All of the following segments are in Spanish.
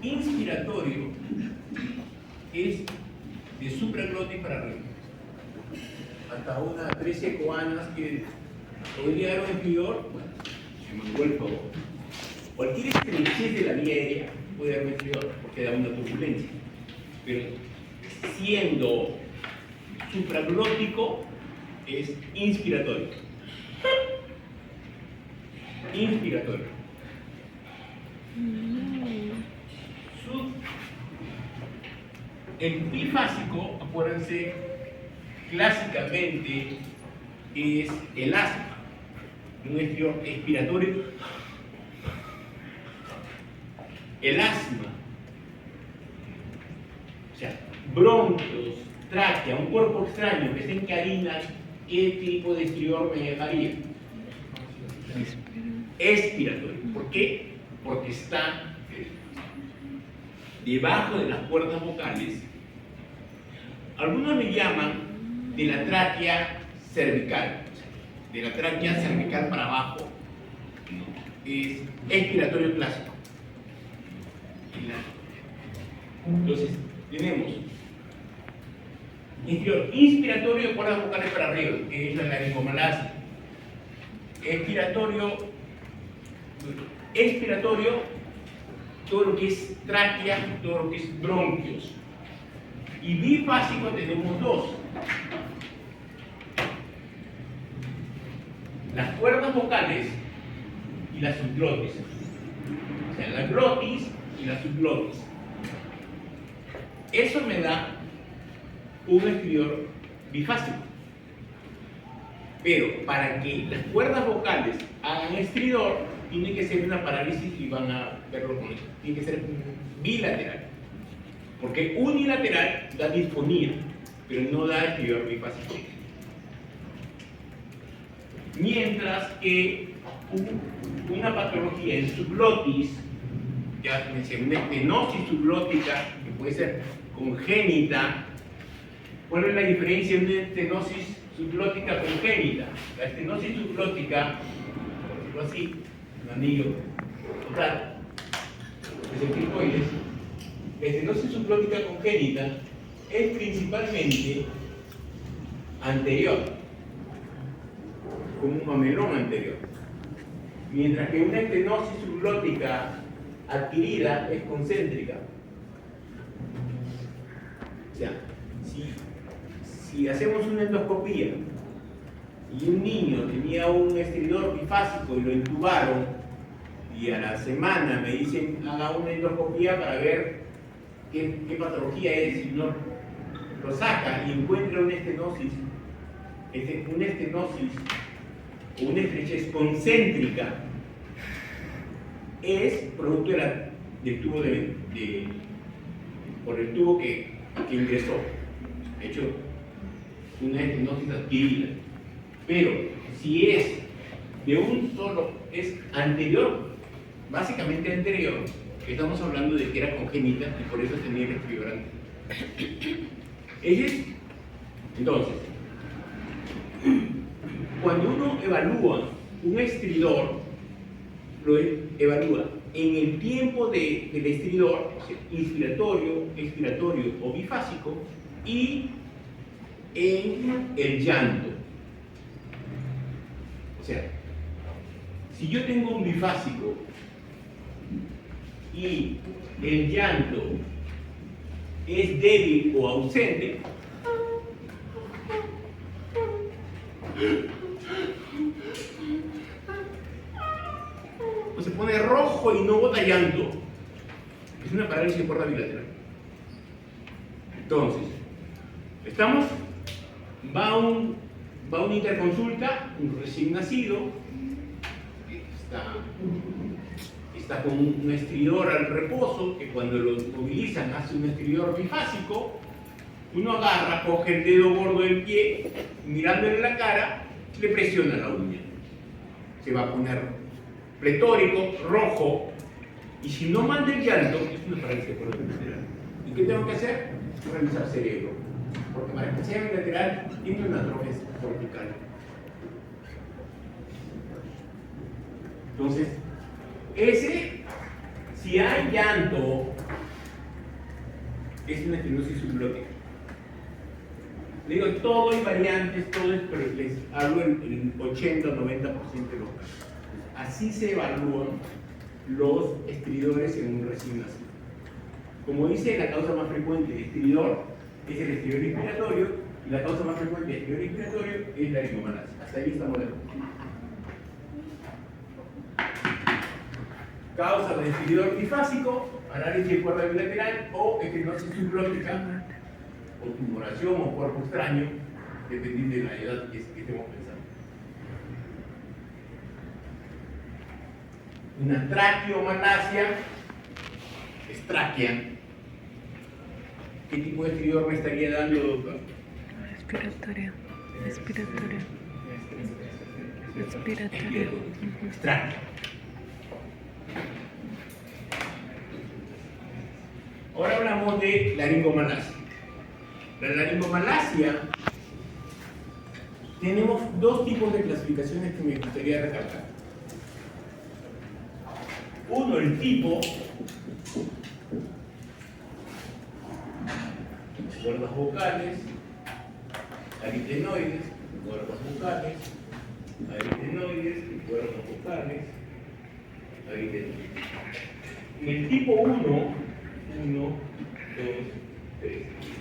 inspiratorio es de supraglotis para arriba. Hasta una 13 coanas que podría dar un estridor, bueno, se me vuelvo. Cualquier estrechez de la vía aérea puede dar un estridor porque da una turbulencia. Pero siendo supraglótico es inspiratorio. Inspiratorio. El bifásico, acuérdense, clásicamente es el asma, un estridor expiratorio. El asma, o sea, bronquios, tráquea, un cuerpo extraño que se encadena, ¿qué tipo de estridor me dejaría? Expiratorio. ¿Por qué? Porque está debajo de las cuerdas vocales. Algunos le llaman de la tráquea cervical, de la tráquea cervical para abajo, ¿no? Es expiratorio clásico. Entonces, tenemos inspiratorio de cuerdas vocales para arriba, que es la laringomalacia. Expiratorio, todo lo que es tráquea, todo lo que es bronquios. Y bifásico tenemos dos. Las cuerdas vocales y la subglotis. O sea, la glotis y la subglotis. Eso me da un estridor bifásico. Pero para que las cuerdas vocales hagan estridor, tiene que ser una parálisis y van a verlo con eso. Tiene que ser bilateral. Porque unilateral da disfonía, pero no da estridor bifásico. Mientras que una patología en subglotis, ya mencioné, una estenosis subglótica, que puede ser congénita. ¿Cuál es la diferencia de una estenosis subglótica congénita? La estenosis subglótica, por decirlo así, un anillo total, es el cricoides. La estenosis subglótica congénita es principalmente anterior, como un mamelón anterior, mientras que una estenosis subglótica adquirida es concéntrica. O sea, si hacemos una endoscopía y un niño tenía un estridor bifásico y lo intubaron, y a la semana me dicen haga una endoscopía para ver qué patología es, y no lo saca y encuentra una estenosis o una estrechez concéntrica, es producto del tubo por el tubo que ingresó, hecho una estenosis adquirida. Pero si es de un solo, es anterior, básicamente anterior, estamos hablando de que era congénita y por eso tenía el estridor antes. Entonces, cuando uno evalúa un estridor, lo evalúa en el tiempo del estridor, o sea, inspiratorio, expiratorio o bifásico, y en el llanto. O sea, si yo tengo un bifásico y el llanto es débil o ausente, o se pone rojo y no bota llanto, es una parálisis de cuerda bilateral. Entonces, va a una interconsulta, un recién nacido, está con un estridor al reposo, que cuando lo movilizan hace un estridor bifásico. Uno agarra, coge el dedo gordo del pie, mirándole la cara, le presiona la uña. Se va a poner pletórico, rojo, y si no manda el llanto, es una parálisis de cuerda bilateral. ¿Y qué tengo que hacer? Revisar cerebro. Porque para que sea bilateral, tiene una atrofia cortical. Entonces, si hay llanto es una estenosis subglótica. Le digo, todo hay variantes, todo es, pero les hablo en 80 o 90% de los casos. Así se evalúan los estridores en un recién nacido. Como dice, la causa más frecuente de estridor es el estridor respiratorio y la causa más frecuente de estridor respiratorio es la laringomalacia. Hasta ahí estamos de acuerdo. Causas de estridor bifásico, parálisis de cuerda bilateral o estenosis subglótica, o tumoración o cuerpo extraño, dependiendo de la edad que estemos pensando. Una traqueomalacia es tráquea. ¿Qué tipo de estridor me estaría dando, doctor? Respiratorio. Respiratorio. Respiratorio. Es tráquea. Ahora hablamos de laringomalacia. La laringomalacia, tenemos dos tipos de clasificaciones que me gustaría recalcar. Uno, el tipo, cuerdas vocales, aritenoides, cuerdas vocales, aritenoides, cuerdas vocales, aritenoides. En el tipo 1, 2, 3.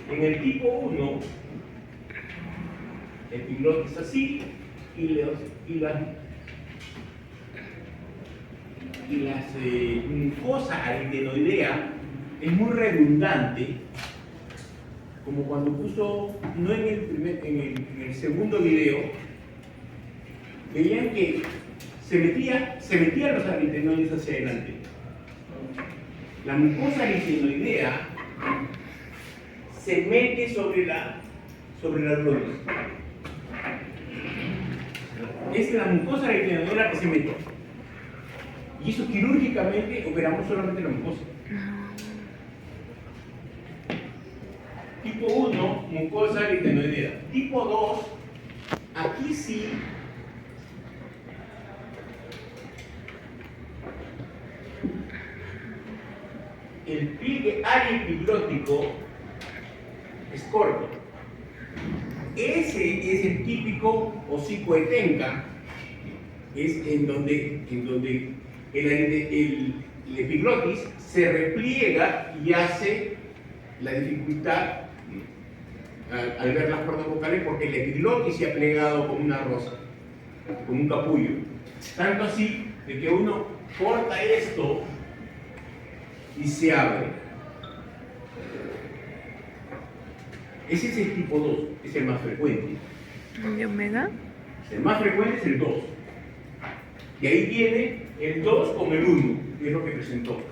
En el tipo 1, epiglotis así, y la mucosa aritenoidea es muy redundante, como cuando puso, no en el segundo video, veían que se metían los aritenoides hacia adelante. La mucosa aritenoidea se mete sobre la glotis. Es la mucosa aritenoidea la que se mete. Y eso quirúrgicamente operamos solamente la mucosa. Tipo 1, mucosa aritenoidea. Tipo 2, aquí sí el pliegue ariepiglótico es corto. Ese es el típico hocico de Tenca, es en donde el epiglotis se repliega y hace la dificultad al ver las cuerdas vocales, porque el epiglotis se ha plegado como una rosa, como un capullo. Tanto así de que uno corta esto y se abre. Ese es el tipo 2, es el más frecuente. ¿Y omega? El más frecuente es el 2. Y ahí viene el 2 con el 1, que es lo que presentó.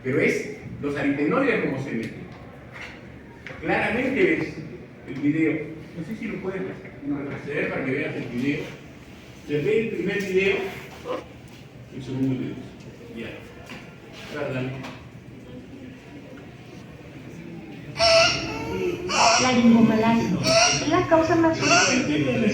Pero es los aritenoides como se meten. Claramente ves el video. No sé si lo puedes retroceder para que veas el video. Se ve el primer video, el segundo video. Ya. Dale. La laringomalacia es la causa más frecuente de los...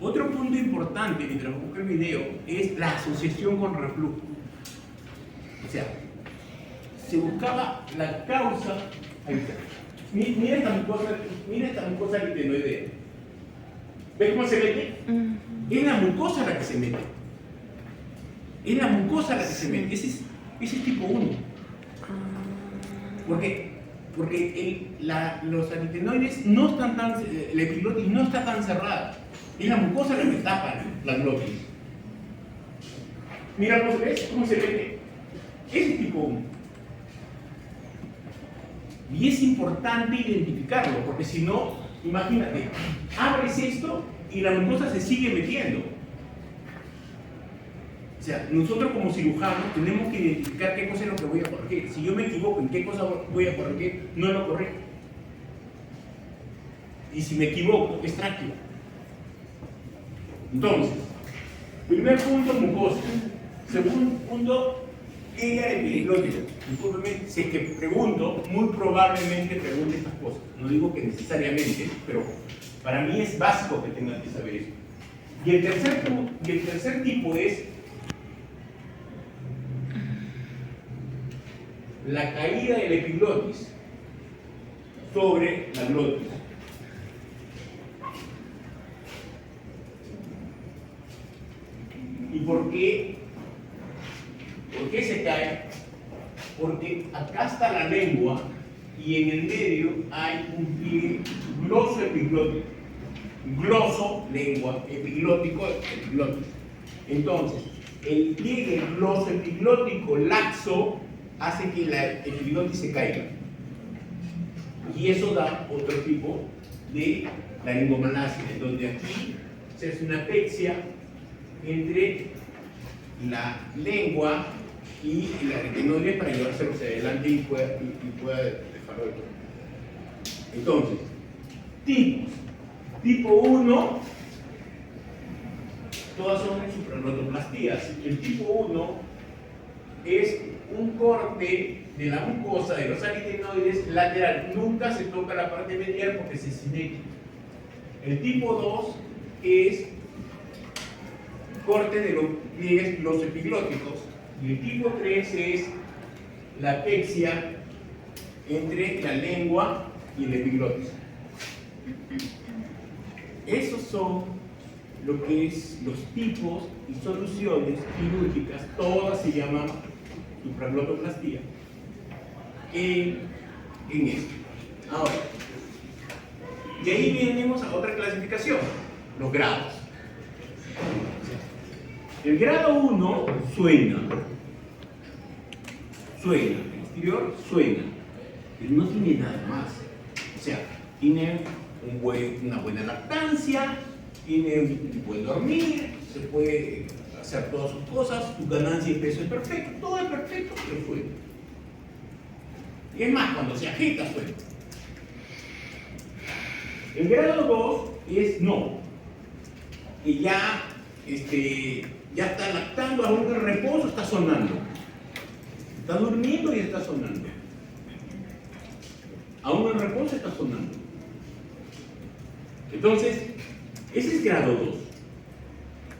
Otro punto importante mientras busco el video es la asociación con reflujo. O sea, se buscaba la causa. Ahí está. Mira esta mucosa aritenoidea. ¿Ves cómo se mete? Es la mucosa la que se mete. Es la mucosa la que se mete. Ese es tipo 1. Porque los aritenoides no están tan. La epiglotis no está tan cerrada. Es la mucosa la que tapa la glotis. Mira cómo se mete. Ese es tipo 1. Y es importante identificarlo, porque si no, imagínate, abres esto y la mucosa se sigue metiendo. O sea, nosotros como cirujanos tenemos que identificar qué cosa es lo que voy a corregir. Si yo me equivoco en qué cosa voy a corregir, no lo corrijo. Y si me equivoco, es tráqueo. Entonces, primer punto, mucosa. Segundo punto, ella epiglotis. Discúlpeme, si es que pregunto, muy probablemente pregunte estas cosas. No digo que necesariamente, pero Para mí es básico que tengan que saber eso. Y el tercer tipo es la caída del epiglotis sobre la glotis. ¿Y por qué? ¿Por qué se cae? Porque acá está la lengua y en el medio hay un pliegue gloso-epiglótico. Gloso, lengua, epiglótico, epiglotis. Entonces, el pliegue gloso-epiglótico laxo hace que la epiglotis se caiga. Y eso da otro tipo de laringomalacia, en donde aquí se hace una apexia entre la lengua y la retinoide para llevárselo hacia adelante y pueda dejarlo de todo. Entonces, tipos. Tipo 1, todas son supraglotoplastías. El tipo 1 es un corte de la mucosa de los aritenoides lateral. Nunca se toca la parte medial porque se sinética. El tipo 2 es corte de los epiglóticos. Y el tipo 3 es la apexia entre la lengua y el epiglotis. Esos son lo que es los tipos y soluciones quirúrgicas, todas se llaman supraglotoplastia en esto. Ahora, de ahí venimos a otra clasificación, los grados. El grado 1 suena, el exterior suena, pero no tiene nada más. O sea, tiene una buena lactancia, puede dormir, se puede hacer todas sus cosas, tu ganancia de peso es perfecto, todo es perfecto, pero suena. Y es más, cuando se agita suena. El grado 2 es no, que ya está lactando, aún en reposo está sonando. Está durmiendo y está sonando. Aún en reposo está sonando. Entonces, ese es grado 2.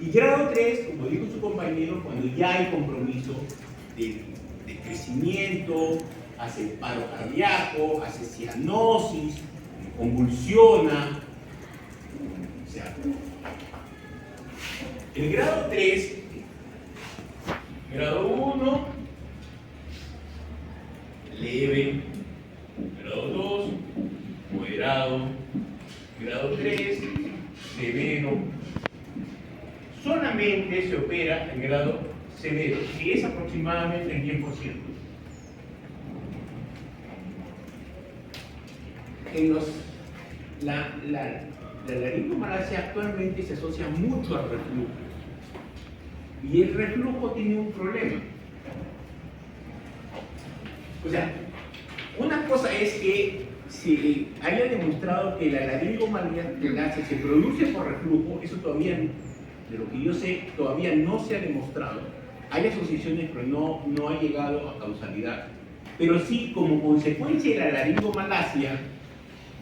Y grado 3, como dijo su compañero, cuando ya hay compromiso de crecimiento, hace paro cardíaco, hace cianosis, convulsiona. O sea, el grado 3, grado 1, leve, grado 2, moderado, grado 3, severo. Solamente se opera en grado severo, que es aproximadamente el 10%. La laringomalacia actualmente se asocia mucho al reflujo. Y el reflujo tiene un problema. O sea, una cosa es que se haya demostrado que la laringomalacia se produce por reflujo, eso todavía, de lo que yo sé, todavía no se ha demostrado. Hay asociaciones, pero no ha llegado a causalidad. Pero sí, como consecuencia de la laringomalacia,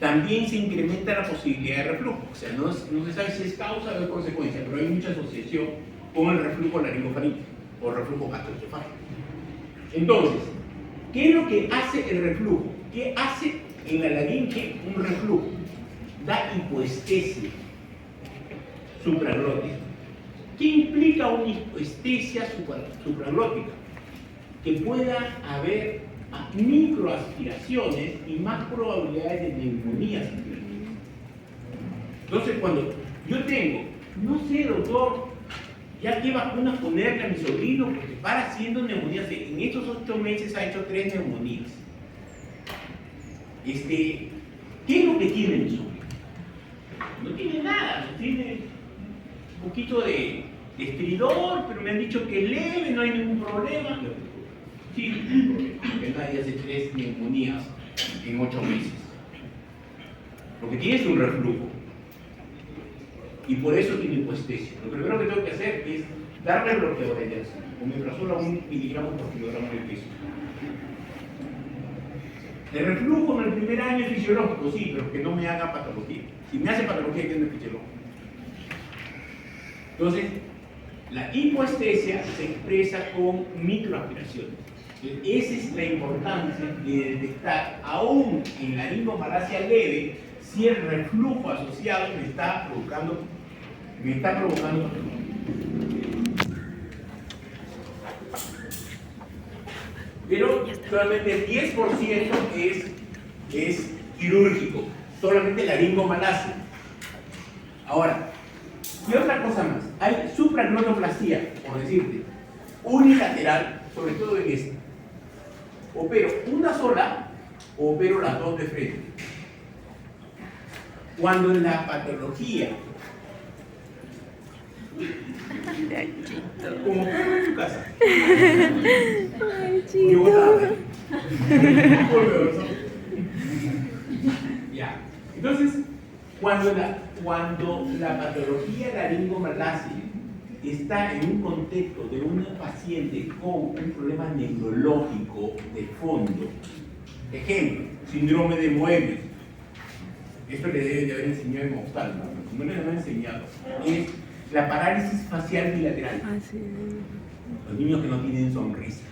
también se incrementa la posibilidad de reflujo. O sea, no se sabe si es causa o es consecuencia, pero hay mucha asociación con el reflujo laringofaríngeo o reflujo gastroesofágico. Entonces, ¿qué es lo que hace el reflujo? ¿Qué hace en la laringe un reflujo? Da hipoestesia supraglótica. ¿Qué implica una hipoestesia supraglótica? Que pueda haber microaspiraciones y más probabilidades de neumonías. Entonces, cuando yo tengo, no sé, doctor, ya qué vacunas ponerle a mi sobrino porque para haciendo neumonías, en estos 8 meses ha hecho 3 neumonías. ¿Qué es lo que tiene mi sobrino? No tiene nada, tiene un poquito de estridor, pero me han dicho que es leve, no hay ningún problema. Sí, porque nadie hace 3 neumonías en 8 meses. Lo que tiene es un reflujo. Y por eso tiene hipoestesia. Lo primero que tengo que hacer es darle bloqueador de con omeprazol a 1 miligramo por kilogramo de peso. El reflujo en el primer año es fisiológico, sí, pero que no me haga patología. Si me hace patología, que no es fisiológico. Entonces, la hipoestesia se expresa con microaspiraciones. Esa es la importancia de detectar, aún en la laringomalacia leve, si el reflujo asociado me está provocando patología. Pero solamente el 10% es quirúrgico, solamente laringomalacia. Ahora, y otra cosa más, hay supraglotoplastia, por decirte, unilateral, sobre todo en esta. Opero una sola o opero las dos de frente. Cuando en la patología, como perro en su casa, Ay, yo chido. Ya. Entonces, cuando la patología laringomalacia está en un contexto de una paciente con un problema neurológico de fondo, ejemplo, síndrome de Moebius, esto le debe de haber enseñado en oftalmo, pero como no le han enseñado, es la parálisis facial bilateral. Así Los niños que no tienen sonrisa.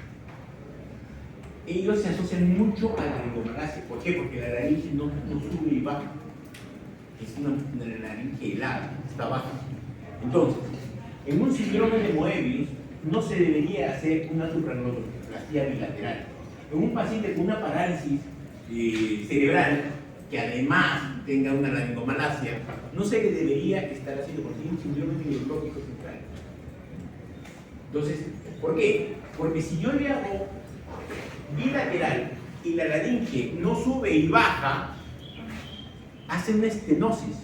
Ellos se asocian mucho a la laringomalacia. ¿Por qué? Porque la laringe no sube y baja. Es una laringe helada, está baja. Entonces, en un síndrome de Moebius no se debería hacer una supraglotoplastia bilateral. En un paciente con una parálisis cerebral, que además tenga una laringomalacia, no se le debería estar haciendo porque tiene un síndrome neurológico central. Entonces, ¿por qué? Porque si yo le hago bilateral y la laringe no sube y baja, hace una estenosis.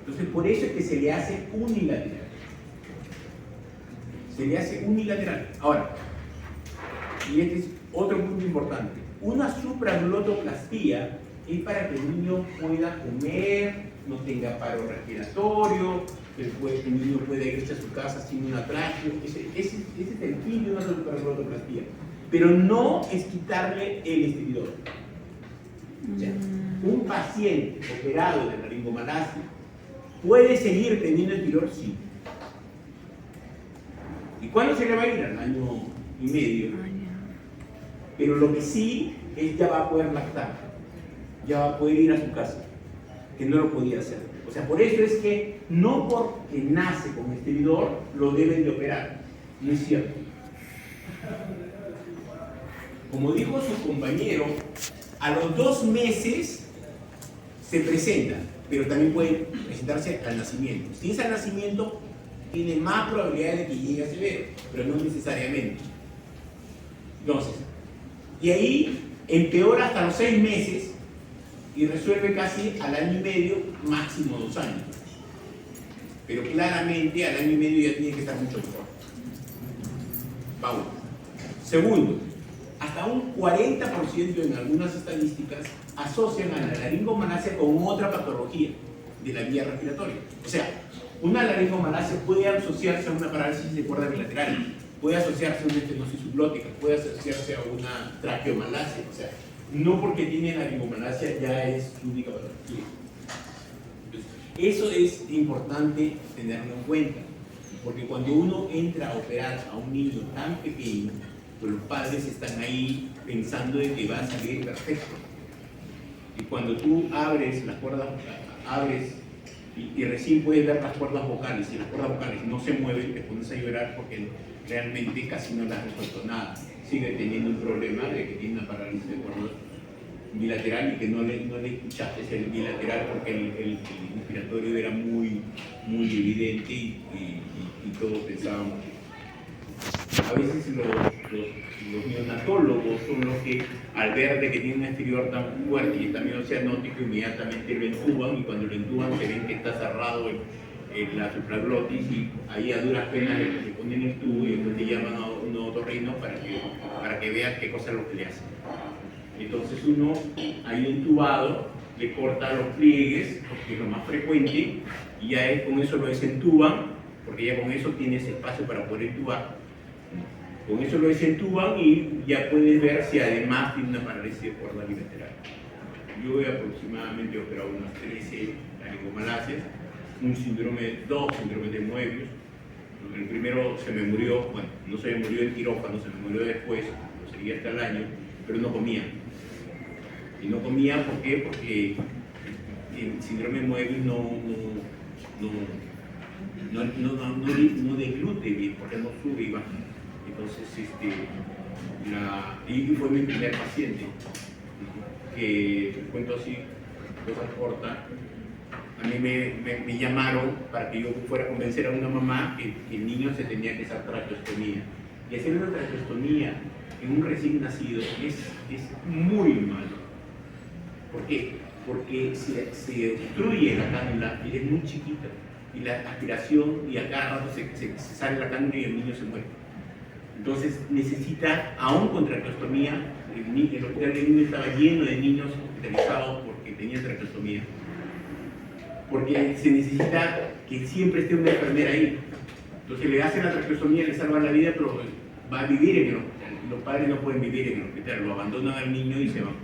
Entonces, por eso es que se le hace unilateral. Se le hace unilateral. Ahora, y este es otro punto importante. Una supraglotoplastia es para que el niño pueda comer, no tenga paro respiratorio, que el niño pueda irse a su casa sin una tráqueo. Ese es el fin de una supraglotoplastia. Pero no es quitarle el estridor. O sea, un paciente operado de laringomalacia puede seguir teniendo estridor, sí. ¿Y cuándo se le va a ir? Al año y medio. Pero lo que sí es ya va a poder lactar, ya va a poder ir a su casa, que no lo podía hacer. O sea, por eso es que no porque nace con estridor lo deben de operar. No es cierto. Como dijo su compañero, a los 2 meses se presenta, pero también puede presentarse al nacimiento. Si es al nacimiento, tiene más probabilidad de que llegue a severo, pero no necesariamente. Entonces, y ahí empeora hasta los 6 meses y resuelve casi al año y medio, máximo 2 años. Pero claramente al año y medio ya tiene que estar mucho mejor. Vamos. Segundo, hasta un 40% en algunas estadísticas asocian a la laringomalacia con otra patología de la vía respiratoria. O sea, una laringomalacia puede asociarse a una parálisis de cuerda bilateral, puede asociarse a una estenosis subglótica, puede asociarse a una traqueomalacia. O sea, no porque tiene laringomalacia ya es su única patología. Entonces, eso es importante tenerlo en cuenta, porque cuando uno entra a operar a un niño tan pequeño, pues los padres están ahí pensando de que va a salir perfecto. Y cuando tú abres las cuerdas, y recién puedes ver las cuerdas vocales, y las cuerdas vocales no se mueven, te pones a llorar porque realmente casi no le has resuelto nada. Sigue teniendo un problema de que tiene una parálisis de cuerda bilateral y que no le escuchaste el bilateral porque el inspiratorio era muy evidente y todos pensábamos. A veces los neonatólogos son los que, al ver de que tiene un exterior tan fuerte y también oceanótico, inmediatamente lo entuban, y cuando lo entuban se ven que está cerrado la supraglotis, y ahí a duras penas le ponen el tubo y después te llaman a un otorrino para que veas qué cosa es lo que le hacen. Entonces uno, ahí entubado, le corta los pliegues, que es lo más frecuente, y ya con eso lo desentuban, porque ya con eso tienes espacio para poder entubar. Con eso lo desentuban y ya puedes ver si además tiene una parálisis de cuerda bilateral. Yo he aproximadamente operado unas 13 laringomalacias, un síndrome, 2 síndromes de Moebius. El primero se me murió, bueno, no se me murió en quirófano, se me murió después, lo seguí hasta el año, pero no comía. Y no comía, ¿por qué? Porque el síndrome de Moebius no deglute bien, porque no sube y baja. Entonces, y fue mi primer paciente, ¿no? Que, te cuento así, cosa corta, a mí me llamaron para que yo fuera a convencer a una mamá que el niño se tenía que hacer traqueostomía. Y hacer una traqueostomía en un recién nacido es muy malo. ¿Por qué? Porque se obstruye la cánula y es muy chiquita. Y la aspiración, y a cada rato se sale la cánula y el niño se muere. Entonces necesita, aún con traqueostomía, el hospital del niño estaba lleno de niños hospitalizados porque tenían traqueostomía. Porque se necesita que siempre esté una enfermera ahí. Entonces le hacen la traqueostomía, le salvan la vida, pero va a vivir en el hospital. Los padres no pueden vivir en el hospital, lo abandonan al niño y se van.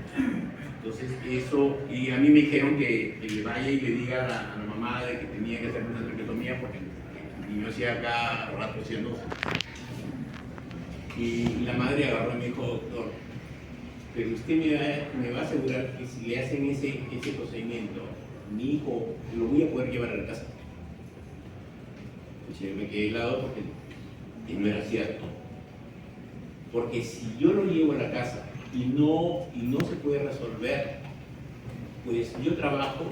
Entonces eso, y a mí me dijeron que le vaya y le diga a la mamá de que tenía que hacer una traqueostomía porque el niño hacía cada rato cianosis. Y la madre agarró y me dijo, doctor, pero usted me va a asegurar que si le hacen ese procedimiento, mi hijo lo voy a poder llevar a la casa. Y yo me quedé helado porque no era cierto. Porque si yo lo llevo a la casa y no se puede resolver, pues yo trabajo,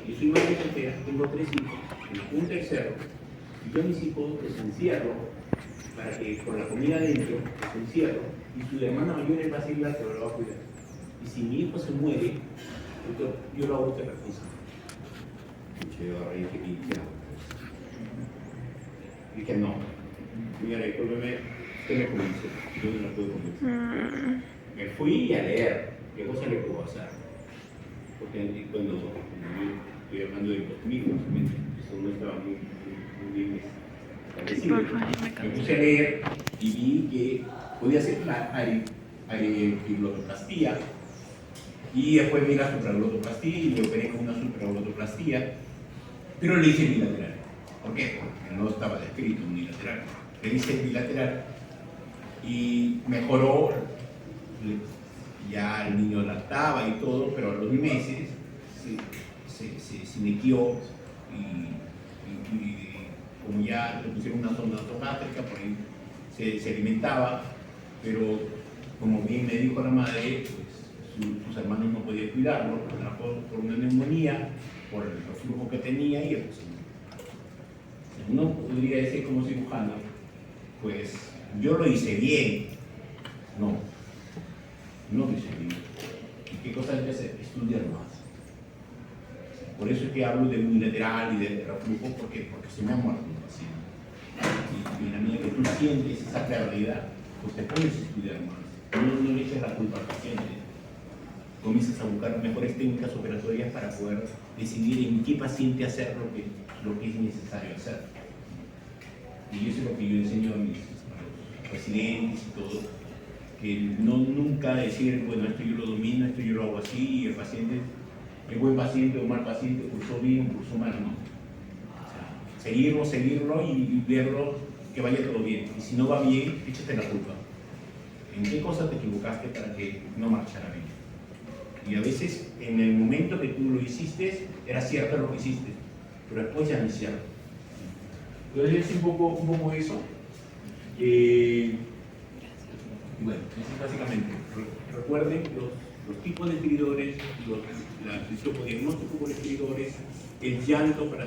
yo soy madre soltera, tengo 3 hijos, en la punta del cerro, y yo a mis hijos los encierro para que con la comida adentro los encierro y su hermana mayor va a ser la que lo va a cuidar. Y si mi hijo se muere, yo lo hago usted responsable. Yo agarré y dije, ¿qué hago? Dije, no, señora, discúlpeme, usted me convenció, yo no la puedo convencer. Me fui a leer qué cosa le puedo hacer. Porque cuando yo estoy hablando del 2000, eso no estaba muy bien establecido. Me puse a leer y vi que podía hacer la aripiplotoplastía y después vi la supraglotoplastia y me operé con una supraglotoplastia, pero le hice bilateral. ¿Por qué? Porque no estaba descrito unilateral. Le hice bilateral y mejoró. Ya el niño lactaba y todo, pero a los meses se nequió y como ya le pusieron una sonda nasogástrica, por ahí se alimentaba, pero como bien me dijo la madre, pues sus hermanos no podían cuidarlo, por una neumonía, por el reflujo que tenía y pues, uno podría decir como cirujano, pues yo lo hice bien, no lo hice bien. ¿Y qué cosa hay que hacer? Estudiar más. Por eso es que hablo de unilateral y de reflujo, porque se me ha muerto un paciente. Y en la medida que tú sientes esa pérdida, pues te pones a estudiar más. No le eches la culpa al paciente. Comienzas a buscar mejores técnicas operatorias para poder decidir en qué paciente hacer lo que es necesario hacer. Y eso es lo que yo enseño a mis residentes y todo. Que nunca decir, bueno, esto yo lo domino, esto yo lo hago así, y el paciente, el buen paciente o mal paciente, cursó bien, cursó mal, no. O sea, seguirlo y verlo que vaya todo bien. Y si no va bien, échate la culpa. ¿En qué cosa te equivocaste para que no marchara bien? Y a veces, en el momento que tú lo hiciste, era cierto lo que hiciste, pero después ya no es cierto. Entonces es un poco eso. Y bueno, eso es básicamente. Recuerden los tipos de estridores, el topodiagnóstico por estridores, el llanto para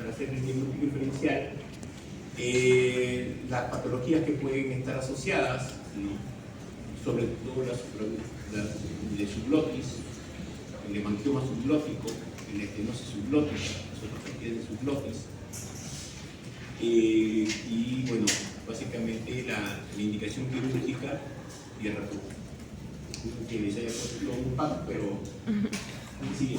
hacer el diagnóstico diferencial, las patologías que pueden estar asociadas, ¿no? Sobre todo la de subglotis, el hemangioma subglótico, la estenosis subglótica, las otras de subglotis. Y bueno, básicamente la indicación quirúrgica y el reflujo. Que les haya puesto un pack, pero sí.